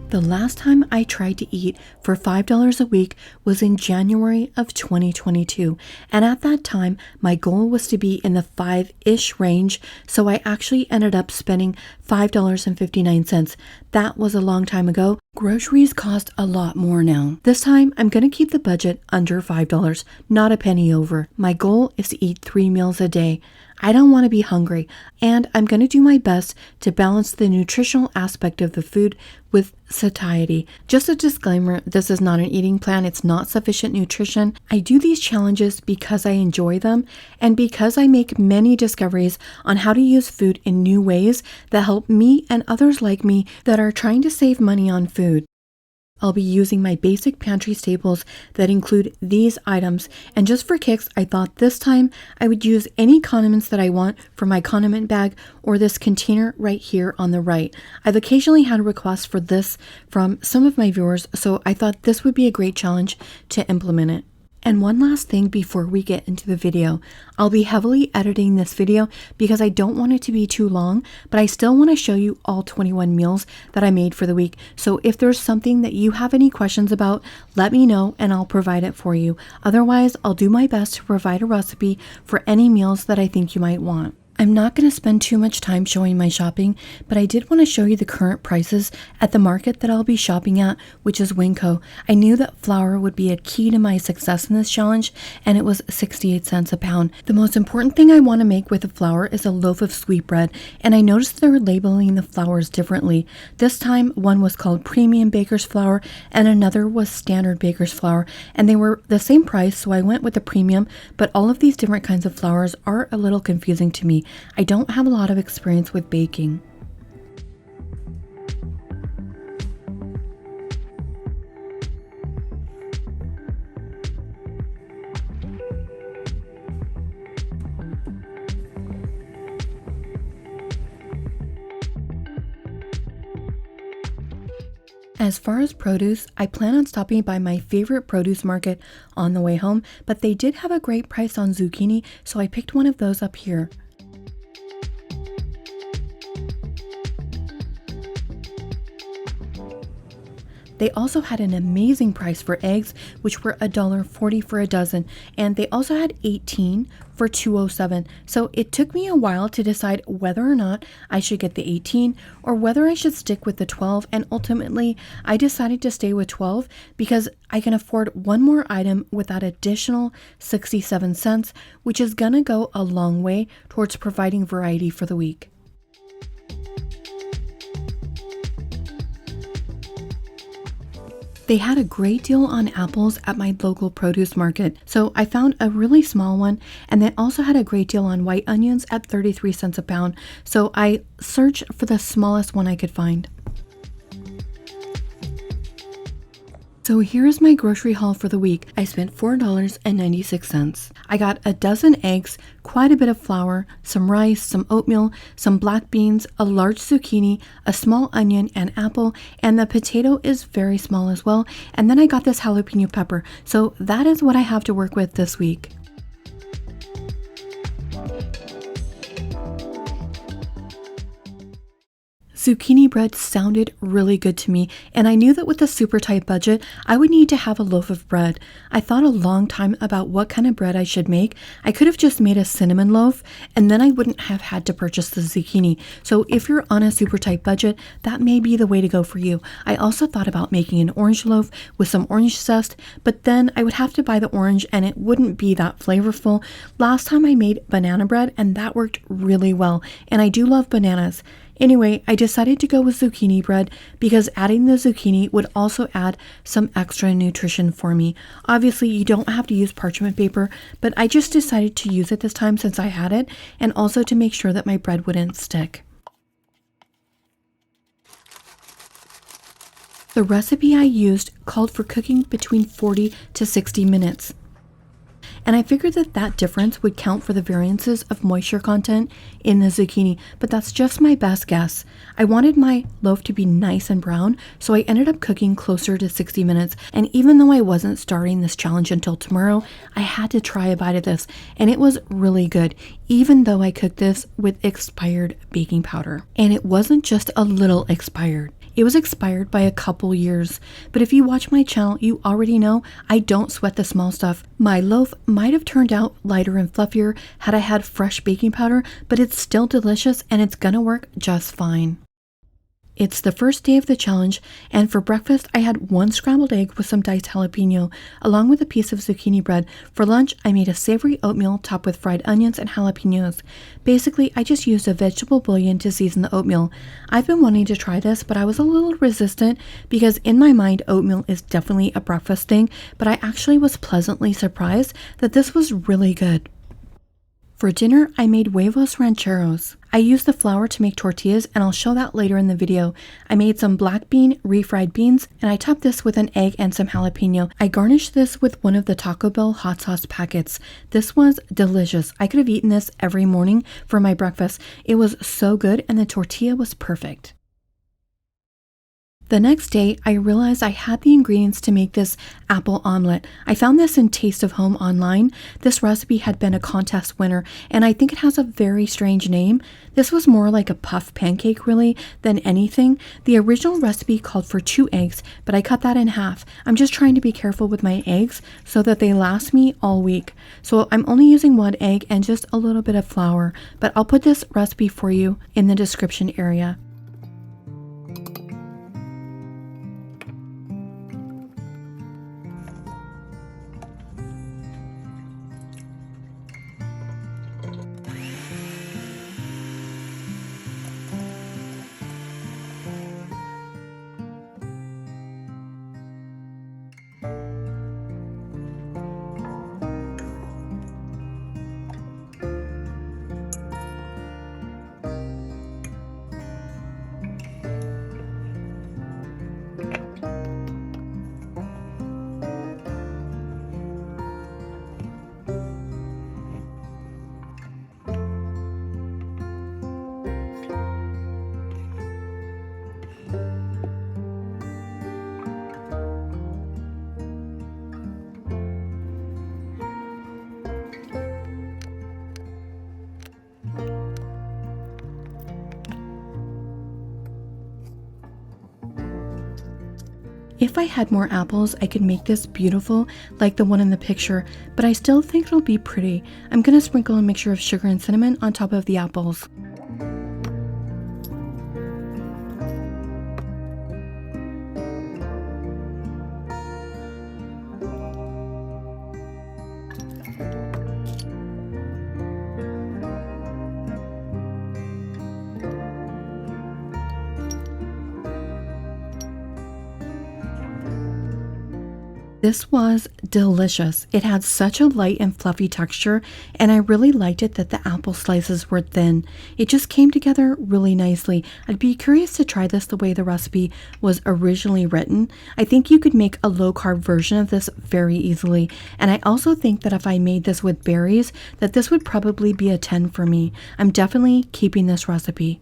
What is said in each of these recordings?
The last time I tried to eat for $5 a week was in January of 2022, and at that time, my goal was to be in the 5-ish range, so I actually ended up spending $5.59. That was a long time ago. Groceries cost a lot more now. This time, I'm going to keep the budget under $5, not a penny over. My goal is to eat 3 meals a day. I don't want to be hungry, and I'm going to do my best to balance the nutritional aspect of the food with satiety. Just a disclaimer, this is not an eating plan. It's not sufficient nutrition. I do these challenges because I enjoy them and because I make many discoveries on how to use food in new ways that help me and others like me that are trying to save money on food. I'll be using my basic pantry staples that include these items, and just for kicks, I thought this time I would use any condiments that I want for my condiment bag or this container right here on the right. I've occasionally had requests for this from some of my viewers, so I thought this would be a great challenge to implement it. And one last thing before we get into the video, I'll be heavily editing this video because I don't want it to be too long, but I still want to show you all 21 meals that I made for the week. So if there's something that you have any questions about, let me know and I'll provide it for you. Otherwise, I'll do my best to provide a recipe for any meals that I think you might want. I'm not going to spend too much time showing my shopping, but I did want to show you the current prices at the market that I'll be shopping at, which is Winco. I knew that flour would be a key to my success in this challenge, and it was 68 cents a pound. The most important thing I want to make with the flour is a loaf of sweetbread, and I noticed they're labeling the flours differently. This time, one was called Premium Baker's Flour, and another was Standard Baker's Flour, and they were the same price, so I went with the premium, but all of these different kinds of flours are a little confusing to me. I don't have a lot of experience with baking. As far as produce, I plan on stopping by my favorite produce market on the way home, but they did have a great price on zucchini, so I picked one of those up here. They also had an amazing price for eggs, which were $1.40 for a dozen, and they also had 18 for $2.07. So it took me a while to decide whether or not I should get the 18 or whether I should stick with the 12, and ultimately I decided to stay with 12 because I can afford one more item with that additional 67 cents, which is gonna go a long way towards providing variety for the week. They had a great deal on apples at my local produce market, so I found a really small one, and they also had a great deal on white onions at 33 cents a pound, so I searched for the smallest one I could find. So here's my grocery haul for the week. I spent $4.96. I got a dozen eggs, quite a bit of flour, some rice, some oatmeal, some black beans, a large zucchini, a small onion, an apple, and the potato is very small as well. And then I got this jalapeno pepper. So that is what I have to work with this week. Zucchini bread sounded really good to me, and I knew that with a super tight budget, I would need to have a loaf of bread. I thought a long time about what kind of bread I should make. I could have just made a cinnamon loaf, and then I wouldn't have had to purchase the zucchini. So if you're on a super tight budget, that may be the way to go for you. I also thought about making an orange loaf with some orange zest, but then I would have to buy the orange and it wouldn't be that flavorful. Last time I made banana bread, and that worked really well, and I do love bananas. Anyway, I decided to go with zucchini bread because adding the zucchini would also add some extra nutrition for me. Obviously, you don't have to use parchment paper, but I just decided to use it this time since I had it, and also to make sure that my bread wouldn't stick. The recipe I used called for cooking between 40 to 60 minutes. and I figured that that difference would count for the variances of moisture content in the zucchini, but that's just my best guess. I wanted my loaf to be nice and brown, so I ended up cooking closer to 60 minutes, and even though I wasn't starting this challenge until tomorrow, I had to try a bite of this, and it was really good, even though I cooked this with expired baking powder. And it wasn't just a little expired. It was expired by a couple years, but if you watch my channel, you already know I don't sweat the small stuff. My loaf might have turned out lighter and fluffier had I had fresh baking powder, but it's still delicious and it's gonna work just fine. It's the first day of the challenge, and for breakfast I had 1 scrambled egg with some diced jalapeno, along with a piece of zucchini bread. For lunch, I made a savory oatmeal topped with fried onions and jalapenos. Basically, I just used a vegetable bouillon to season the oatmeal. I've been wanting to try this, but I was a little resistant because in my mind, oatmeal is definitely a breakfast thing, but I actually was pleasantly surprised that this was really good. For dinner, I made huevos rancheros. I used the flour to make tortillas, and I'll show that later in the video. I made some black bean refried beans, and I topped this with an egg and some jalapeno. I garnished this with one of the Taco Bell hot sauce packets. This was delicious. I could have eaten this every morning for my breakfast. It was so good, and the tortilla was perfect. The next day, I realized I had the ingredients to make this apple omelet. I found this in Taste of Home online. This recipe had been a contest winner, and I think it has a very strange name. This was more like a puff pancake really than anything. The original recipe called for 2 eggs, but I cut that in half. I'm just trying to be careful with my eggs so that they last me all week. So I'm only using 1 egg and just a little bit of flour, but I'll put this recipe for you in the description area. If I had more apples, I could make this beautiful like the one in the picture, but I still think it'll be pretty. I'm gonna sprinkle a mixture of sugar and cinnamon on top of the apples. This was delicious. It had such a light and fluffy texture, and I really liked it that the apple slices were thin. It just came together really nicely. I'd be curious to try this the way the recipe was originally written. I think you could make a low-carb version of this very easily, and I also think that if I made this with berries, that this would probably be a 10 for me. I'm definitely keeping this recipe.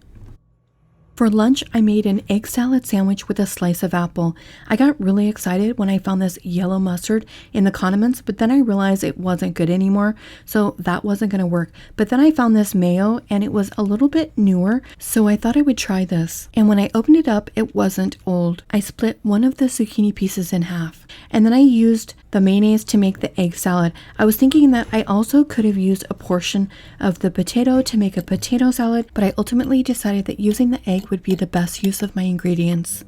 For lunch, I made an egg salad sandwich with a slice of apple. I got really excited when I found this yellow mustard in the condiments, but then I realized it wasn't good anymore, so that wasn't going to work. But then I found this mayo, and it was a little bit newer, so I thought I would try this. And when I opened it up, it wasn't old. I split one of the zucchini pieces in half, and then I used the mayonnaise to make the egg salad. I was thinking that I also could have used a portion of the potato to make a potato salad, but I ultimately decided that using the egg would be the best use of my ingredients.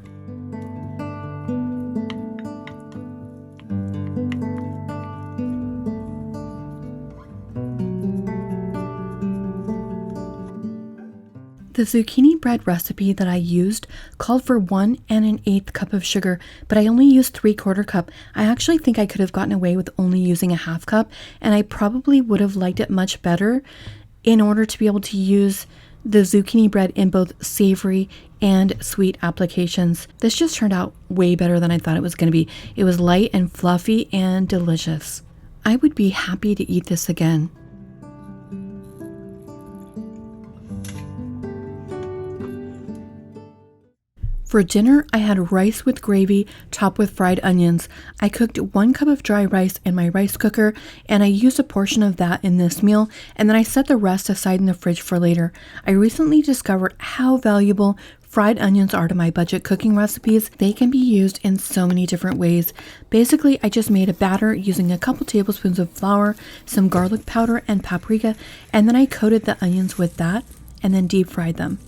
The zucchini bread recipe that I used called for 1 1/8 cup of sugar, but I only used 3/4 cup. I actually think I could have gotten away with only using a half cup, and I probably would have liked it much better in order to be able to use the zucchini bread in both savory and sweet applications. This just turned out way better than I thought it was going to be. It was light and fluffy and delicious. I would be happy to eat this again. For dinner, I had rice with gravy topped with fried onions. I cooked 1 cup of dry rice in my rice cooker, and I used a portion of that in this meal, and then I set the rest aside in the fridge for later. I recently discovered how valuable fried onions are to my budget cooking recipes. They can be used in so many different ways. Basically, I just made a batter using a couple tablespoons of flour, some garlic powder, and paprika, and then I coated the onions with that, and then deep fried them.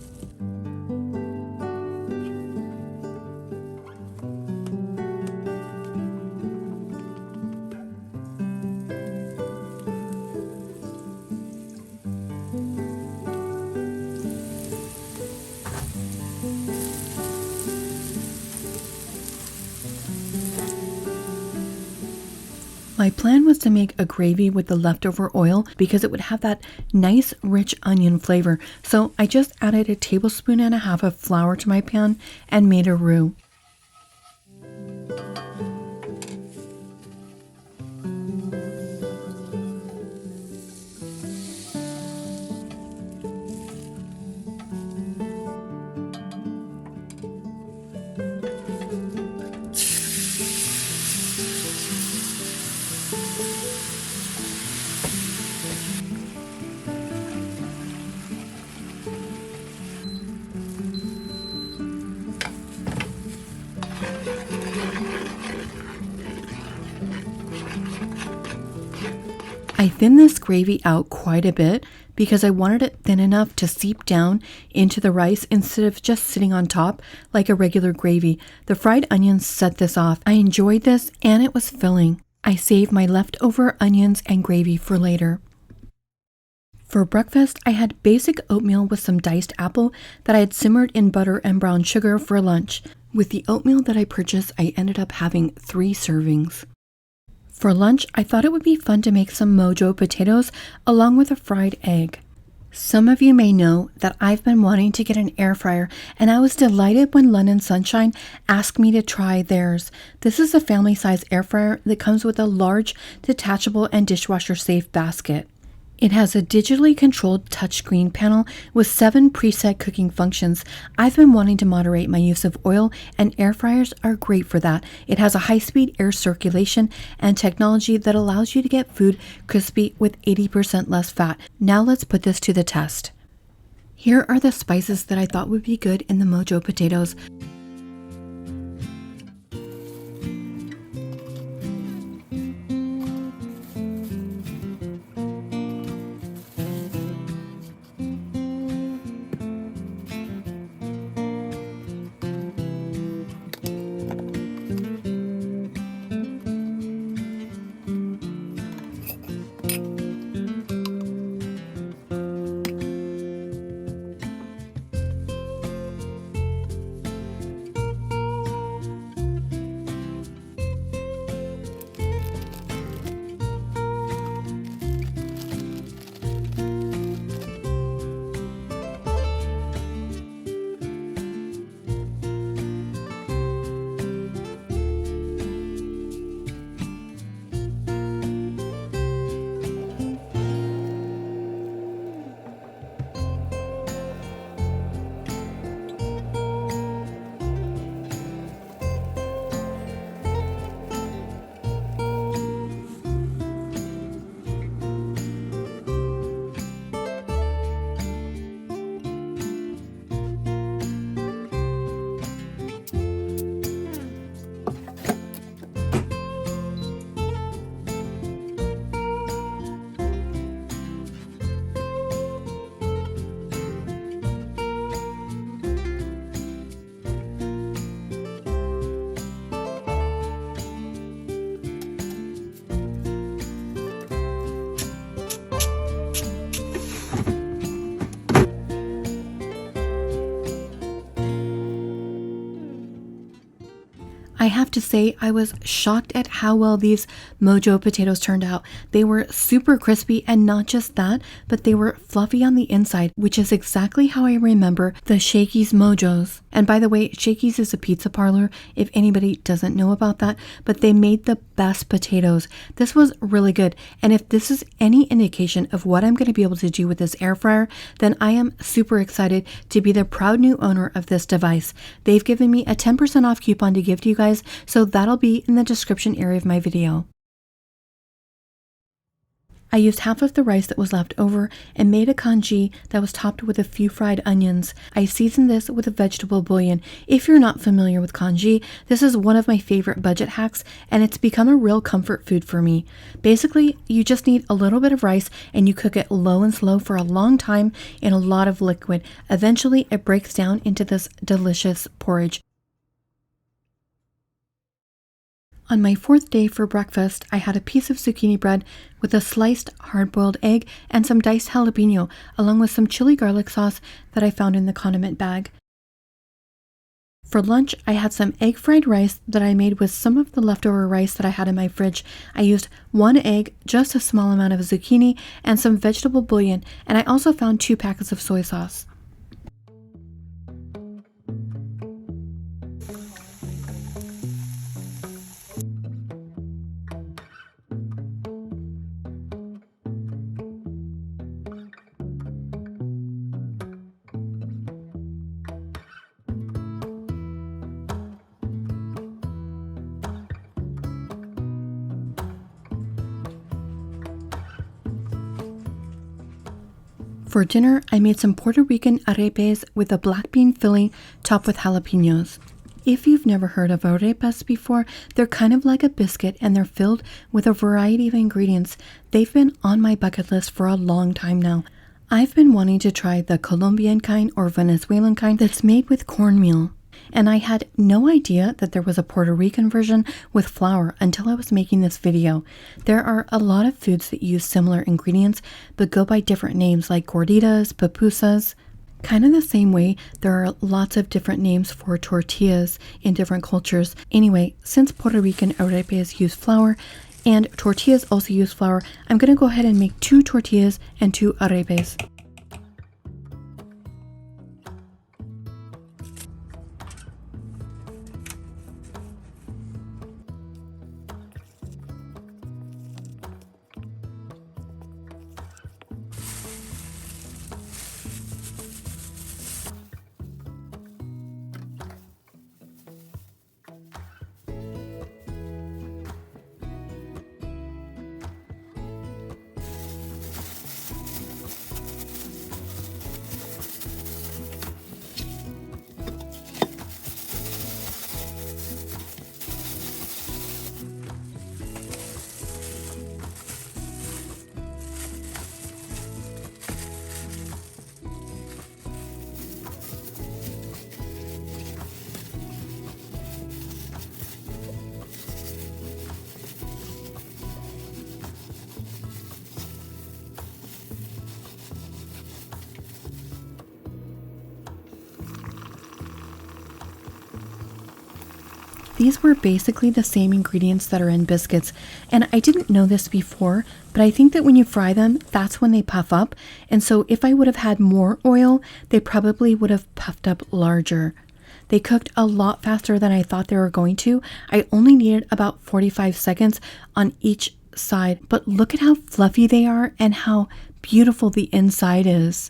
My plan was to make a gravy with the leftover oil because it would have that nice rich onion flavor. So I just added 1.5 tablespoons of flour to my pan and made a roux. I thinned this gravy out quite a bit because I wanted it thin enough to seep down into the rice instead of just sitting on top like a regular gravy. The fried onions set this off. I enjoyed this and it was filling. I saved my leftover onions and gravy for later. For breakfast, I had basic oatmeal with some diced apple that I had simmered in butter and brown sugar for lunch. With the oatmeal that I purchased, I ended up having 3 servings. For lunch, I thought it would be fun to make some mojo potatoes along with a fried egg. Some of you may know that I've been wanting to get an air fryer, and I was delighted when London Sunshine asked me to try theirs. This is a family-size air fryer that comes with a large, detachable, and dishwasher-safe basket. It has a digitally controlled touchscreen panel with 7 preset cooking functions. I've been wanting to moderate my use of oil, and air fryers are great for that. It has a high-speed air circulation and technology that allows you to get food crispy with 80% less fat. Now let's put this to the test. Here are the spices that I thought would be good in the mojo potatoes. I have to say, I was shocked at how well these mojo potatoes turned out. They were super crispy, and not just that, but they were fluffy on the inside, which is exactly how I remember the Shakey's Mojos. And by the way, Shakey's is a pizza parlor, if anybody doesn't know about that, but they made the best potatoes. This was really good. And if this is any indication of what I'm going to be able to do with this air fryer, then I am super excited to be the proud new owner of this device. They've given me a 10% off coupon to give to you guys, so that'll be in the description area of my video. I used half of the rice that was left over and made a congee that was topped with a few fried onions. I seasoned this with a vegetable bouillon. If you're not familiar with congee, this is one of my favorite budget hacks, and it's become a real comfort food for me. Basically, you just need a little bit of rice and you cook it low and slow for a long time in a lot of liquid. Eventually, it breaks down into this delicious porridge. On my 4th day for breakfast, I had a piece of zucchini bread with a sliced hard-boiled egg and some diced jalapeno, along with some chili garlic sauce that I found in the condiment bag. For lunch, I had some egg fried rice that I made with some of the leftover rice that I had in my fridge. I used 1 egg, just a small amount of zucchini, and some vegetable bouillon, and I also found 2 packets of soy sauce. For dinner, I made some Puerto Rican arepas with a black bean filling topped with jalapenos. If you've never heard of arepas before, they're kind of like a biscuit and they're filled with a variety of ingredients. They've been on my bucket list for a long time now. I've been wanting to try the Colombian kind or Venezuelan kind that's made with cornmeal. And I had no idea that there was a Puerto Rican version with flour until I was making this video. There are a lot of foods that use similar ingredients but go by different names like gorditas, pupusas. Kind of the same way, there are lots of different names for tortillas in different cultures. Anyway, since Puerto Rican arepas use flour and tortillas also use flour, I'm going to go ahead and make 2 tortillas and 2 arepas. These were basically the same ingredients that are in biscuits, and I didn't know this before, but I think that when you fry them, that's when they puff up, and so if I would have had more oil, they probably would have puffed up larger. They cooked a lot faster than I thought they were going to. I only needed about 45 seconds on each side, but look at how fluffy they are and how beautiful the inside is.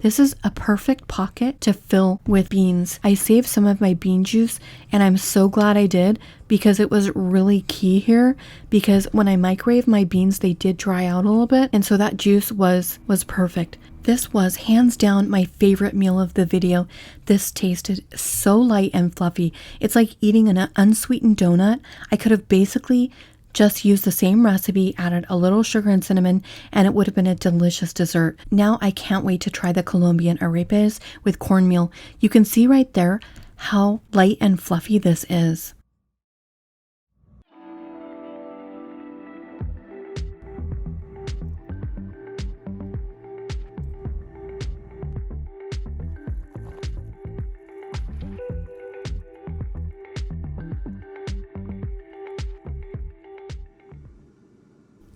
This is a perfect pocket to fill with beans. I saved some of my bean juice and I'm so glad I did because it was really key here, because when I microwaved my beans, they did dry out a little bit, and so that juice was perfect. This was hands down my favorite meal of the video. This tasted so light and fluffy. It's like eating an unsweetened donut. I could have basically just used the same recipe, added a little sugar and cinnamon, and it would have been a delicious dessert. Now I can't wait to try the Colombian arepas with cornmeal. You can see right there how light and fluffy this is.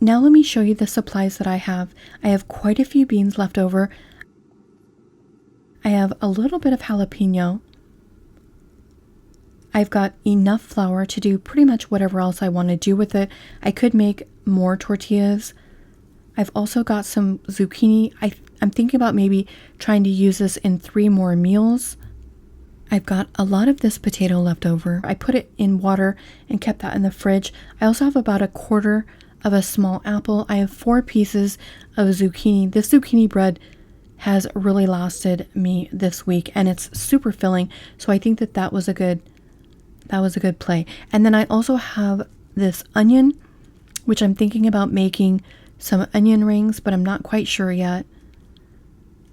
Now let me show you the supplies that I have. I have quite a few beans left over. I have a little bit of jalapeno. I've got enough flour to do pretty much whatever else I want to do with it. I could make more tortillas. I've also got some zucchini. I'm thinking about maybe trying to use this in 3 more meals. I've got a lot of this potato left over. I put it in water and kept that in the fridge. I also have about 1/4 of a small apple. I have 4 pieces of zucchini. This zucchini bread has really lasted me this week, and it's super filling. So I think that was a good play. And then I also have this onion, which I'm thinking about making some onion rings, but I'm not quite sure yet.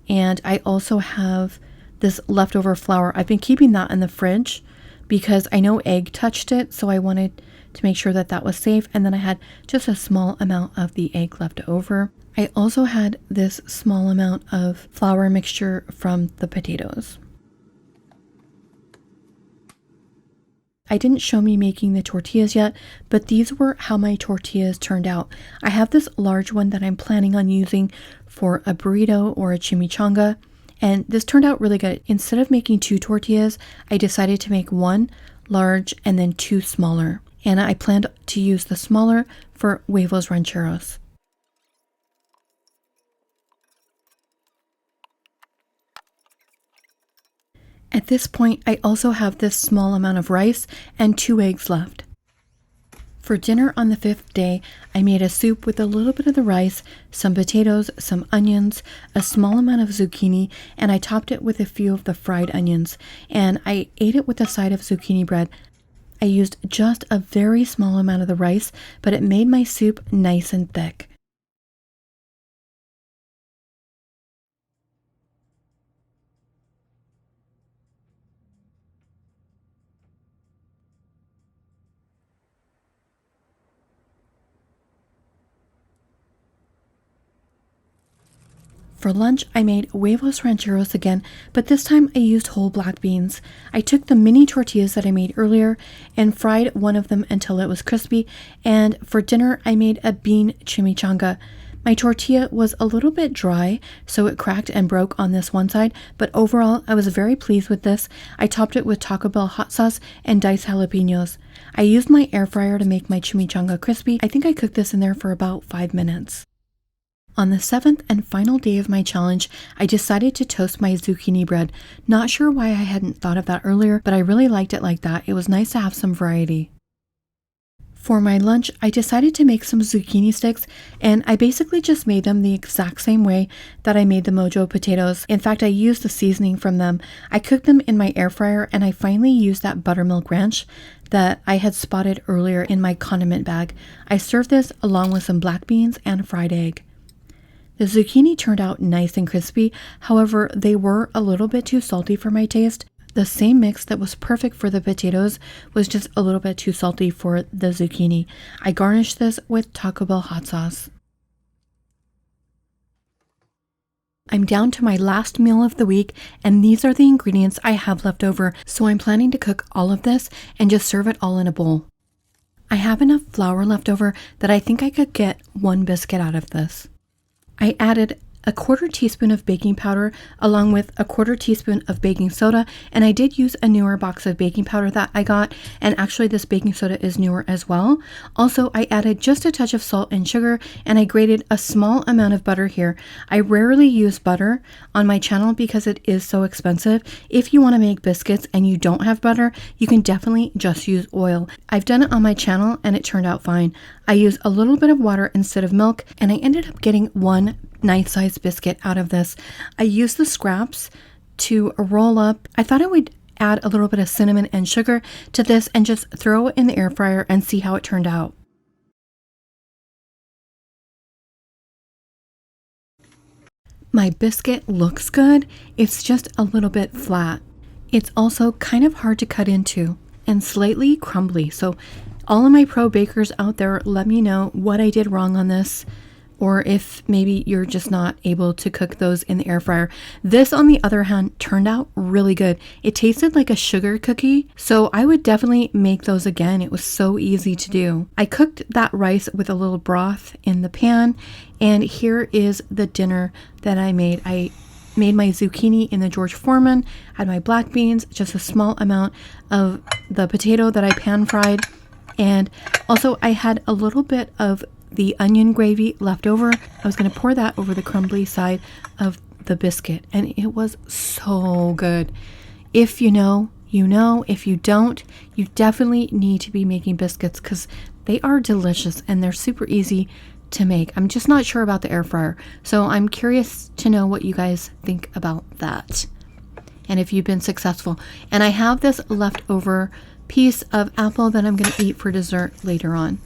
And I also have this leftover flour. I've been keeping that in the fridge because I know egg touched it, so I wanted to make sure that was safe. And then I had just a small amount of the egg left over. I also had this small amount of flour mixture from the potatoes. I didn't show me making the tortillas yet, but these were how my tortillas turned out. I have this large one that I'm planning on using for a burrito or a chimichanga, and this turned out really good. Instead of making 2 tortillas, I decided to make 1 large and then 2 smaller. And I planned to use the smaller for huevos rancheros. At this point, I also have this small amount of rice and 2 eggs left. For dinner on the 5th day, I made a soup with a little bit of the rice, some potatoes, some onions, a small amount of zucchini, and I topped it with a few of the fried onions. And I ate it with a side of zucchini bread. I used just a very small amount of the rice, but it made my soup nice and thick. For lunch, I made huevos rancheros again, but this time I used whole black beans. I took the mini tortillas that I made earlier and fried one of them until it was crispy, and for dinner, I made a bean chimichanga. My tortilla was a little bit dry, so it cracked and broke on this one side, but overall, I was very pleased with this. I topped it with Taco Bell hot sauce and diced jalapenos. I used my air fryer to make my chimichanga crispy. I think I cooked this in there for about 5 minutes. On the 7th and final day of my challenge, I decided to toast my zucchini bread. Not sure why I hadn't thought of that earlier, but I really liked it like that. It was nice to have some variety. For my lunch, I decided to make some zucchini sticks, and I basically just made them the exact same way that I made the mojo potatoes. In fact, I used the seasoning from them. I cooked them in my air fryer, and I finally used that buttermilk ranch that I had spotted earlier in my condiment bag. I served this along with some black beans and a fried egg. The zucchini turned out nice and crispy, however, they were a little bit too salty for my taste. The same mix that was perfect for the potatoes was just a little bit too salty for the zucchini. I garnished this with Taco Bell hot sauce. I'm down to my last meal of the week, and these are the ingredients I have left over, so I'm planning to cook all of this and just serve it all in a bowl. I have enough flour left over that I think I could get 1 biscuit out of this. I added a 1/4 teaspoon of baking powder along with a 1/4 teaspoon of baking soda, and I did use a newer box of baking powder that I got, and actually this baking soda is newer as well. Also, I added just a touch of salt and sugar, and I grated a small amount of butter here. I rarely use butter on my channel because it is so expensive. If you want to make biscuits and you don't have butter, you can definitely just use oil. I've done it on my channel and it turned out fine. I used a little bit of water instead of milk, and I ended up getting 1 nice sized biscuit out of this. I used the scraps to roll up. I thought I would add a little bit of cinnamon and sugar to this and just throw it in the air fryer and see how it turned out. My biscuit looks good, it's just a little bit flat. It's also kind of hard to cut into and slightly crumbly, so all of my pro bakers out there, let me know what I did wrong on this, or if maybe you're just not able to cook those in the air fryer. This, on the other hand, turned out really good. It tasted like a sugar cookie, so I would definitely make those again. It was so easy to do. I cooked that rice with a little broth in the pan, and here is the dinner that I made. I made my zucchini in the George Foreman, had my black beans, just a small amount of the potato that I pan fried. And also I had a little bit of the onion gravy left over. I was going to pour that over the crumbly side of the biscuit, and it was so good. If you know, you know. If you don't, you definitely need to be making biscuits because they are delicious and they're super easy to make. I'm just not sure about the air fryer, so I'm curious to know what you guys think about that and if you've been successful. And I have this leftover piece of apple that I'm going to eat for dessert later on.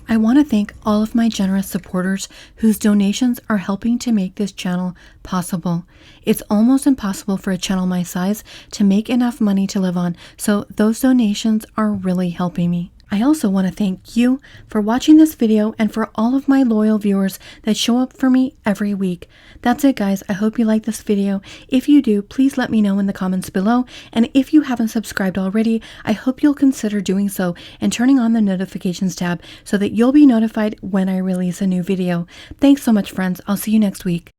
I want to thank all of my generous supporters whose donations are helping to make this channel possible. It's almost impossible for a channel my size to make enough money to live on, so those donations are really helping me. I also want to thank you for watching this video and for all of my loyal viewers that show up for me every week. That's it, guys. I hope you like this video. If you do, please let me know in the comments below. And if you haven't subscribed already, I hope you'll consider doing so and turning on the notifications tab so that you'll be notified when I release a new video. Thanks so much, friends. I'll see you next week.